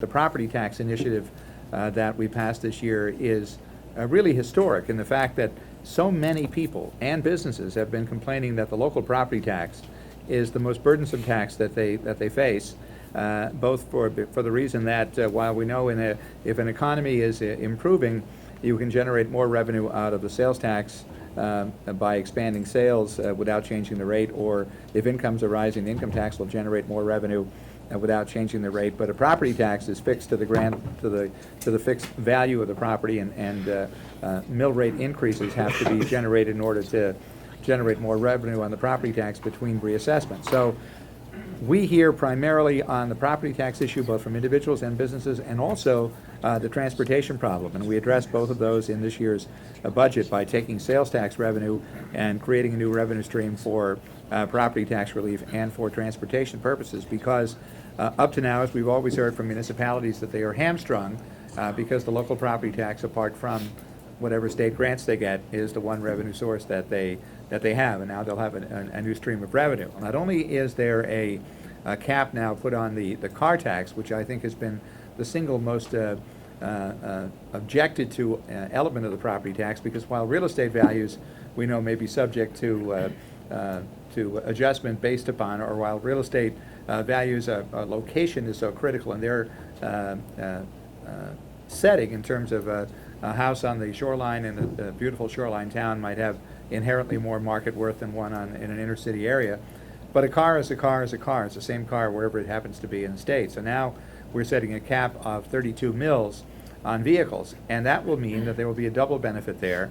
The property tax initiative that we passed this year is really historic in the fact that so many people and businesses have been complaining that the local property tax is the most burdensome tax that they face, both for the reason that while we know if an economy is improving, you can generate more revenue out of the sales tax by expanding sales without changing the rate, or if incomes are rising, the income tax will generate more revenue without changing the rate. But a property tax is fixed to the fixed value of the property, and mill rate increases have to be generated in order to generate more revenue on the property tax between reassessments. So we hear primarily on the property tax issue, both from individuals and businesses, and also the transportation problem. And we address both of those in this year's budget by taking sales tax revenue and creating a new revenue stream for property tax relief and for transportation purposes, because up to now, as we've always heard from municipalities, that they are hamstrung because the local property tax, apart from whatever state grants they get, is the one revenue source that they have, and now they'll have a new stream of revenue. Not only is there a cap now put on the car tax, which I think has been the single most objected to element of the property tax, because while real estate values we know may be subject to adjustment based upon, or while real estate values location is so critical in their setting in terms of a house on the shoreline in a beautiful shoreline town might have inherently more market worth than one in an inner city area. But a car is a car is a car. It's the same car wherever it happens to be in the state. So now we're setting a cap of 32 mils on vehicles, and that will mean that there will be a double benefit there,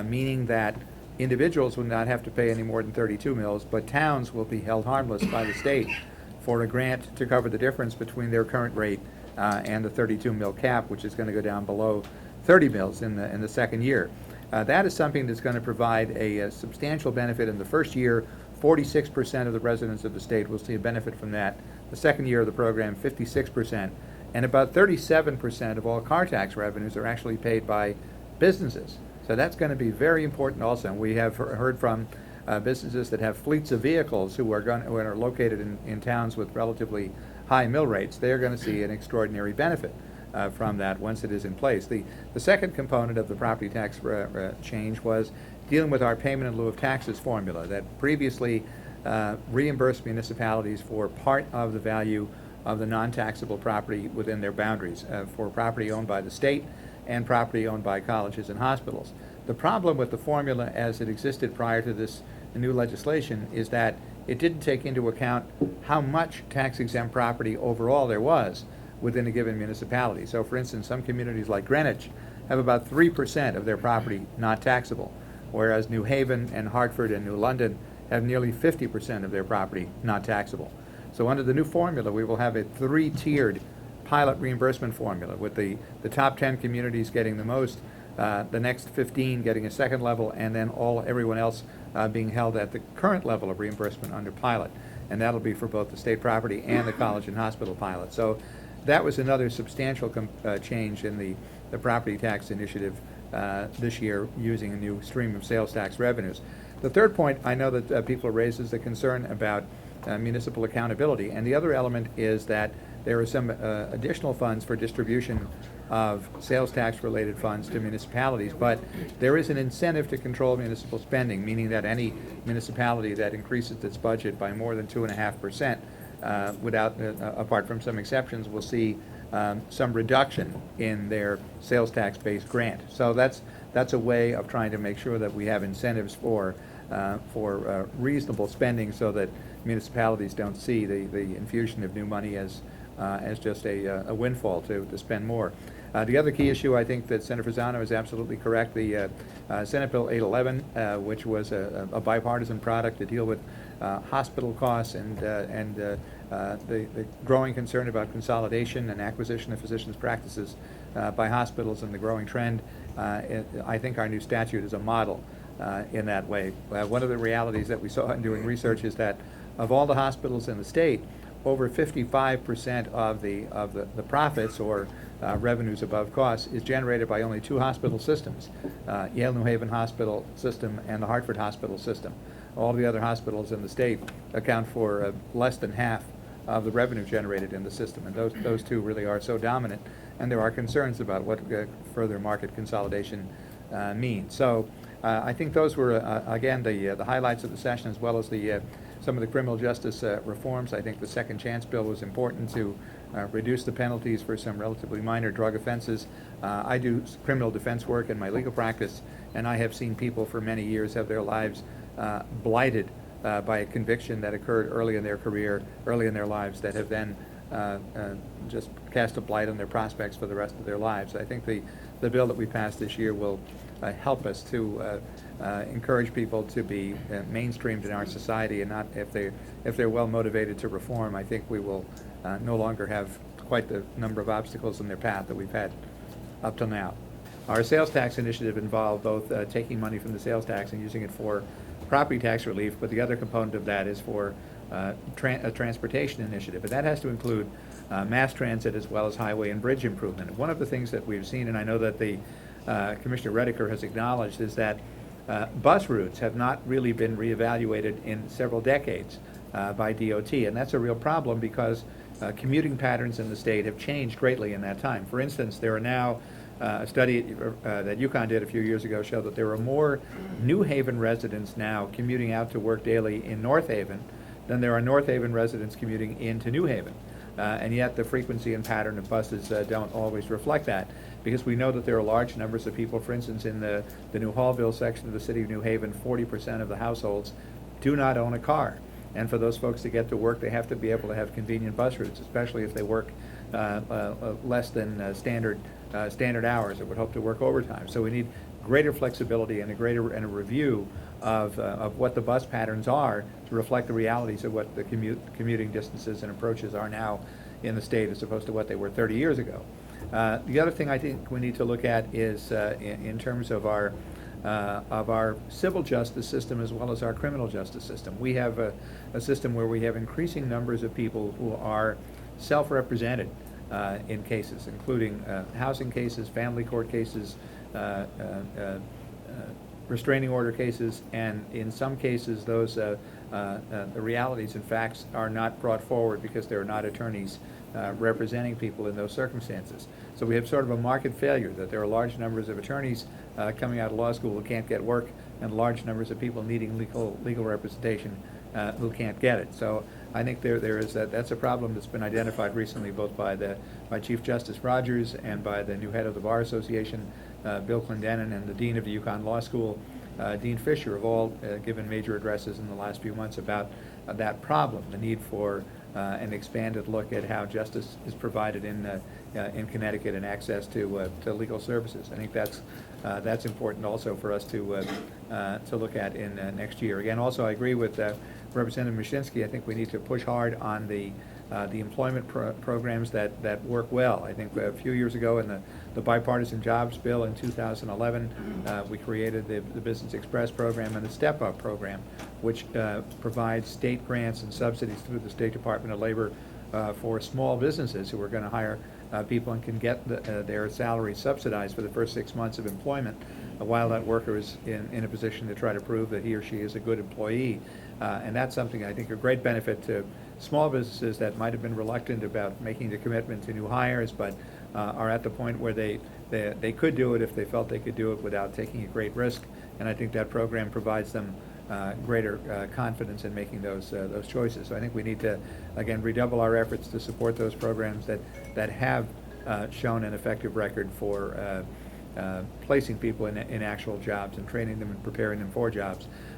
meaning that individuals will not have to pay any more than 32 mils, but towns will be held harmless by the state for a grant to cover the difference between their current rate and the 32 mil cap, which is going to go down below 30 mils in the second year. That is something that's going to provide a substantial benefit in the first year. 46% of the residents of the state will see a benefit from that. The second year of the program, 56%. And about 37% of all car tax revenues are actually paid by businesses. So that's going to be very important also. And we have heard from businesses that have fleets of vehicles who are located in towns with relatively high mill rates. They're going to see an extraordinary benefit from that once it is in place. The second component of the property tax change was dealing with our payment in lieu of taxes formula that previously reimbursed municipalities for part of the value of the non-taxable property within their boundaries for property owned by the state and property owned by colleges and hospitals. The problem with the formula as it existed prior to this new legislation is that it didn't take into account how much tax-exempt property overall there was within a given municipality. So for instance, some communities like Greenwich have about 3% of their property not taxable, whereas New Haven and Hartford and New London have nearly 50% of their property not taxable. So under the new formula, we will have a three-tiered pilot reimbursement formula, with the top 10 communities getting the most, the next 15 getting a second level, and then everyone else being held at the current level of reimbursement under pilot. And that'll be for both the state property and the college and hospital pilot. So that was another substantial change in the property tax initiative this year, using a new stream of sales tax revenues. The third point I know that people raise is the concern about municipal accountability. And the other element is that there are some additional funds for distribution of sales tax related funds to municipalities, but there is an incentive to control municipal spending, meaning that any municipality that increases its budget by more than 2.5%, apart from some exceptions, will see some reduction in their sales tax based grant. So that's a way of trying to make sure that we have incentives for reasonable spending, so that municipalities don't see the infusion of new money as just a windfall to spend more. The other key issue, I think that Senator Fasano is absolutely correct. The Senate Bill 811, which was a bipartisan product to deal with hospital costs and the growing concern about consolidation and acquisition of physicians' practices by hospitals, and the growing trend. I think our new statute is a model in that way. One of the realities that we saw in doing research is that of all the hospitals in the state, over 55% of the profits or revenues above costs is generated by only two hospital systems, Yale New Haven Hospital System and the Hartford Hospital System. All the other hospitals in the state account for less than half of the revenue generated in the system. And those two really are so dominant, and there are concerns about what further market consolidation means. So I think those were, again, the highlights of the session, as well as some of the criminal justice reforms. I think the second chance bill was important to reduce the penalties for some relatively minor drug offenses. I do criminal defense work in my legal practice, and I have seen people for many years have their lives blighted by a conviction that occurred early in their career, early in their lives, that have then just cast a blight on their prospects for the rest of their lives. I think the bill that we passed this year will help us to encourage people to be mainstreamed in our society, and not, if they're well motivated to reform, I think we will no longer have quite the number of obstacles in their path that we've had up till now. Our sales tax initiative involved both taking money from the sales tax and using it for property tax relief, but the other component of that is for a transportation initiative, and that has to include mass transit as well as highway and bridge improvement. One of the things that we've seen, and I know that the Commissioner Rediker has acknowledged, is that bus routes have not really been reevaluated in several decades by DOT, and that's a real problem because commuting patterns in the state have changed greatly in that time. For instance, there are now a study that UConn did a few years ago showed that there are more New Haven residents now commuting out to work daily in North Haven than there are North Haven residents commuting into New Haven. And yet the frequency and pattern of buses don't always reflect that, because we know that there are large numbers of people. For instance, in the New Hallville section of the city of New Haven, 40% of the households do not own a car. And for those folks to get to work, they have to be able to have convenient bus routes, especially if they work less than standard hours or would hope to work overtime. So we need greater flexibility and a review of what the bus patterns are to reflect the realities of what the commuting distances and approaches are now in the state, as opposed to what they were 30 years ago. The other thing I think we need to look at is in terms of our civil justice system as well as our criminal justice system. We have a system where we have increasing numbers of people who are self-represented in cases, including housing cases, family court cases, restraining order cases, and in some cases those the realities and facts are not brought forward because there are not attorneys representing people in those circumstances. So we have sort of a market failure, that there are large numbers of attorneys coming out of law school who can't get work, and large numbers of people needing legal representation who can't get it. So I think there is that's a problem that's been identified recently, both by Chief Justice Rogers and by the new head of the Bar Association, Bill Clendenin, and the Dean of the UConn Law School, Dean Fisher, have all given major addresses in the last few months about that problem, the need for an expanded look at how justice is provided in Connecticut and access to legal services. I think that's important also for us to look at in next year. Again, also I agree with Representative Mashinsky. I think we need to push hard on the employment programs that work well. I think a few years ago in the bipartisan jobs bill in 2011, we created the Business Express program and the Step Up program, which provides state grants and subsidies through the State Department of Labor for small businesses who are going to hire people and can get their salary subsidized for the first 6 months of employment, while that worker is in a position to try to prove that he or she is a good employee. And that's something I think a great benefit to small businesses that might have been reluctant about making the commitment to new hires, but are at the point where they could do it if they felt they could do it without taking a great risk. And I think that program provides them greater confidence in making those choices. So I think we need to, again, redouble our efforts to support those programs that have shown an effective record for placing people in actual jobs and training them and preparing them for jobs.